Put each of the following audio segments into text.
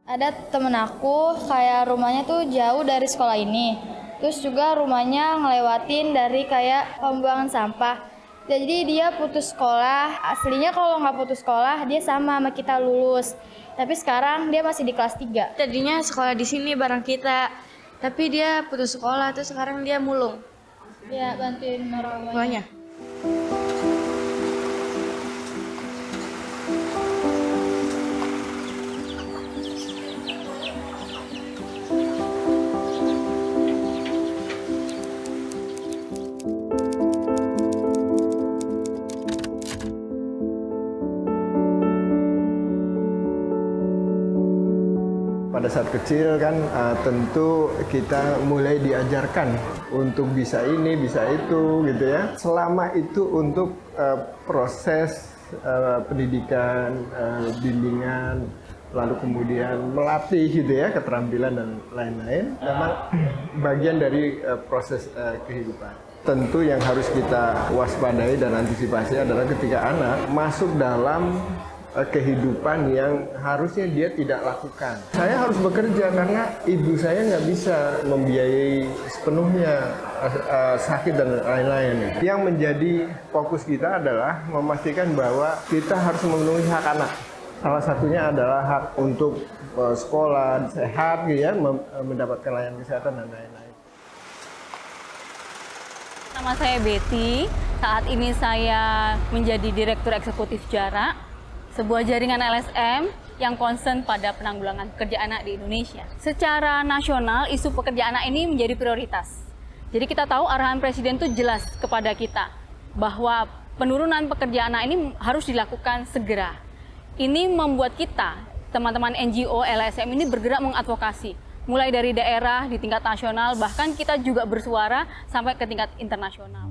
Ada temen aku kayak rumahnya tuh jauh dari sekolah ini. Terus juga rumahnya ngelewatin dari kayak pembuangan sampah. Jadi dia putus sekolah. Aslinya kalau nggak putus sekolah dia sama kita lulus. Tapi sekarang dia masih di kelas 3. Tadinya sekolah di sini bareng kita. Tapi dia putus sekolah terus sekarang dia mulung. Dia bantuin orang tuanya. Pada saat kecil kan tentu kita mulai diajarkan untuk bisa ini, bisa itu gitu ya. Selama itu untuk proses pendidikan, bimbingan, lalu kemudian melatih gitu ya, keterampilan dan lain-lain. Memang bagian dari proses kehidupan. Tentu yang harus kita waspadai dan antisipasi adalah ketika anak masuk dalam kehidupan yang harusnya dia tidak lakukan. Saya harus bekerja karena ibu saya nggak bisa membiayai sepenuhnya sakit dan lain-lain. Yang menjadi fokus kita adalah memastikan bahwa kita harus memenuhi hak anak. Salah satunya adalah hak untuk sekolah, sehat, ya, mendapatkan layanan kesehatan dan lain-lain. Nama saya Betty. Saat ini saya menjadi Direktur Eksekutif Jarak, sebuah jaringan LSM yang concern pada penanggulangan pekerja anak di Indonesia. Secara nasional, isu pekerja anak ini menjadi prioritas. Jadi kita tahu arahan Presiden itu jelas kepada kita bahwa penurunan pekerja anak ini harus dilakukan segera. Ini membuat kita, teman-teman NGO LSM ini bergerak mengadvokasi. Mulai dari daerah, di tingkat nasional, bahkan kita juga bersuara sampai ke tingkat internasional.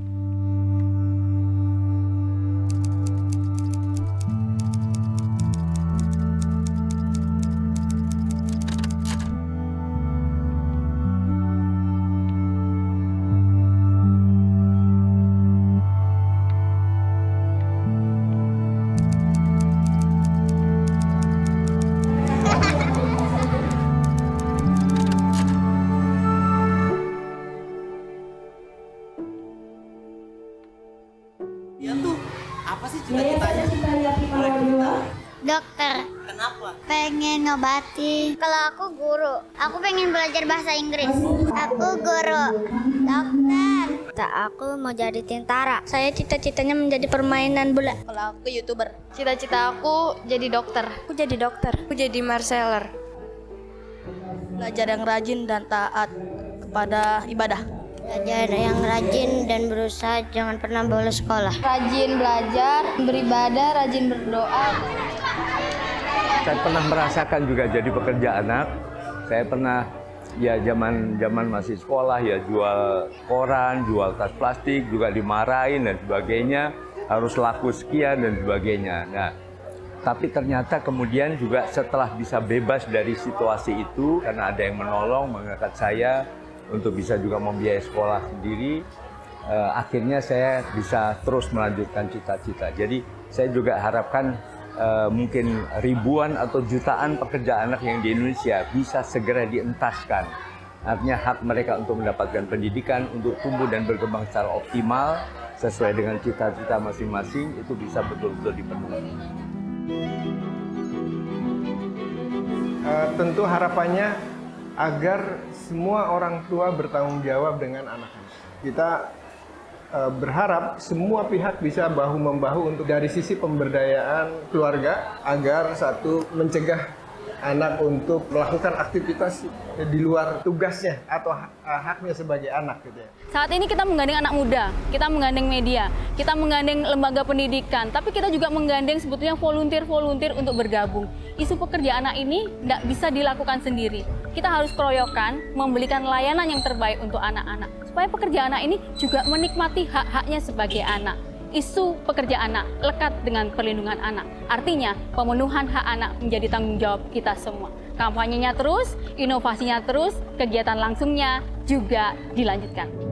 Dia tuh apa sih cita-citanya? Dokter. Kenapa? Pengen ngobati. Kalau aku guru, aku pengen belajar bahasa Inggris. Aku guru. Dokter. Aku mau jadi tentara. Saya cita-citanya menjadi permainan bola. Kalau aku YouTuber. Cita-cita aku jadi dokter. Aku jadi dokter. Aku jadi marseller. Belajar yang rajin dan taat kepada ibadah. Belajar yang rajin dan berusaha jangan pernah bolos sekolah. Rajin belajar, beribadah, rajin berdoa. Saya pernah merasakan juga jadi pekerja anak. Saya pernah ya zaman masih sekolah ya jual koran, jual tas plastik, juga dimarahin dan sebagainya, harus laku sekian dan sebagainya. Nah, tapi ternyata kemudian juga setelah bisa bebas dari situasi itu karena ada yang menolong mengangkat saya untuk bisa juga membiayai sekolah sendiri, akhirnya saya bisa terus melanjutkan cita-cita. Jadi saya juga harapkan mungkin ribuan atau jutaan pekerja anak yang di Indonesia bisa segera dientaskan. Artinya hak mereka untuk mendapatkan pendidikan, untuk tumbuh dan berkembang secara optimal, sesuai dengan cita-cita masing-masing, itu bisa betul-betul dipenuhi. Tentu harapannya agar semua orang tua bertanggung jawab dengan anak-anak. Kita berharap semua pihak bisa bahu-membahu untuk dari sisi pemberdayaan keluarga agar satu mencegah anak untuk melakukan aktivitas di luar tugasnya atau haknya sebagai anak gitu ya. Saat ini kita menggandeng anak muda, kita menggandeng media, kita menggandeng lembaga pendidikan, tapi kita juga menggandeng sebetulnya volunteer-volunteer untuk bergabung. Isu pekerja anak ini tidak bisa dilakukan sendiri. Kita harus keroyokan, memberikan layanan yang terbaik untuk anak-anak, supaya pekerja anak ini juga menikmati hak-haknya sebagai anak. Isu pekerja anak lekat dengan perlindungan anak. Artinya, pemenuhan hak anak menjadi tanggung jawab kita semua. Kampanyenya terus, inovasinya terus, kegiatan langsungnya juga dilanjutkan.